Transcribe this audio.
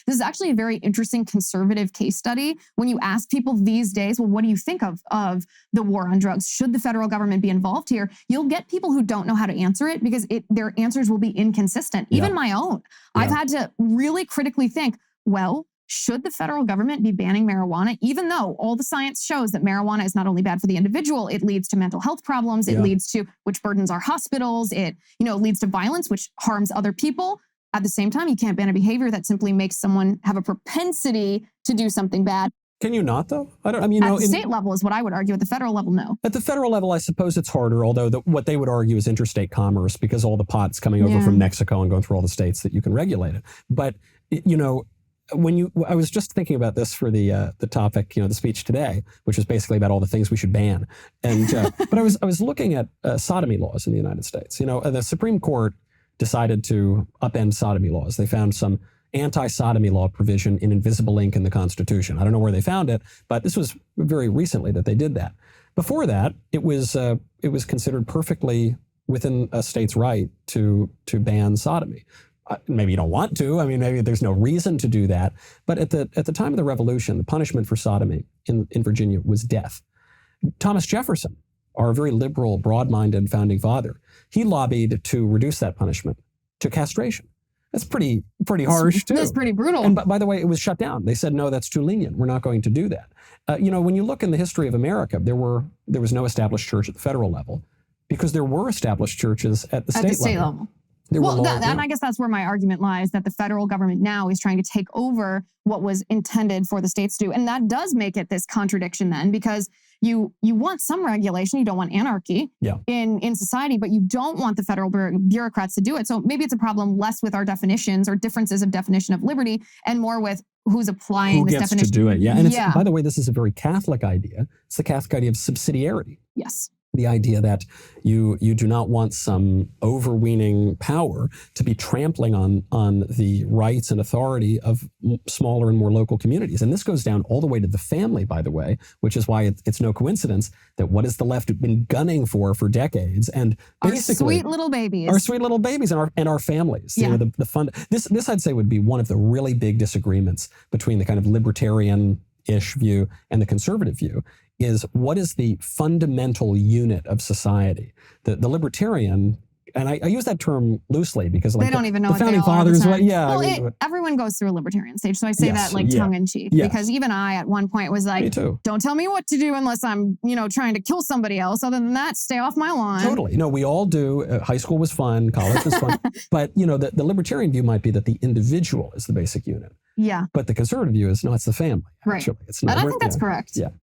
This is actually a very interesting conservative case study. When you ask people these days, well, what do you think of the war on drugs? Should the federal government be involved here? You'll get people who don't know how to answer it because their answers will be inconsistent. Even my own. I've had to really critically think, well, should the federal government be banning marijuana, even though all the science shows that marijuana is not only bad for the individual, it leads to mental health problems, it leads to, which burdens our hospitals, it leads to violence, which harms other people. At the same time, you can't ban a behavior that simply makes someone have a propensity to do something bad. Can you not, though? At the state level is what I would argue. At the federal level, no. At the federal level, I suppose it's harder, although what they would argue is interstate commerce because all the pot's coming over from Mexico and going through all the states that you can regulate it. But, I was just thinking about this for the topic, the speech today, which was basically about all the things we should ban. And but I was looking at sodomy laws in the United States. The Supreme Court decided to upend sodomy laws. They found some anti-sodomy law provision in invisible ink in the Constitution. I don't know where they found it, but this was very recently that they did that. Before that, it was considered perfectly within a state's right to ban sodomy. Maybe you don't want to. Maybe there's no reason to do that. But at the time of the Revolution, the punishment for sodomy in Virginia was death. Thomas Jefferson, our very liberal, broad-minded founding father, he lobbied to reduce that punishment to castration. That's pretty harsh, too. That's pretty brutal. And by the way, it was shut down. They said, no, that's too lenient. We're not going to do that. When you look in the history of America, there was no established church at the federal level because there were established churches at the state level. And I guess that's where my argument lies, that the federal government now is trying to take over what was intended for the states to do. And that does make it this contradiction then, because you want some regulation, you don't want anarchy in society, but you don't want the federal bureaucrats to do it. So maybe it's a problem less with our definitions or differences of definition of liberty and more with who's applying this definition. Who gets to do it, And by the way, this is a very Catholic idea. It's the Catholic idea of subsidiarity. Yes. The idea that you do not want some overweening power to be trampling on the rights and authority of smaller and more local communities. And this goes down all the way to the family, by the way, which is why it's no coincidence that what has the left been gunning for decades. And basically, our sweet little babies. Our sweet little babies and our families. Yeah. The fund. This I'd say would be one of the really big disagreements between the kind of libertarian-ish view and the conservative view. Is what is the fundamental unit of society? The libertarian, and I use that term loosely because they don't even know the founding fathers. Everyone goes through a libertarian stage, so I say that tongue in cheek because even I at one point was like, "Don't tell me what to do unless I'm trying to kill somebody else. Other than that, stay off my lawn." Totally. No, we all do. High school was fun. College was fun. But the libertarian view might be that the individual is the basic unit. Yeah. But the conservative view is no, it's the family. Actually, it's not. And I think that's correct. Yeah.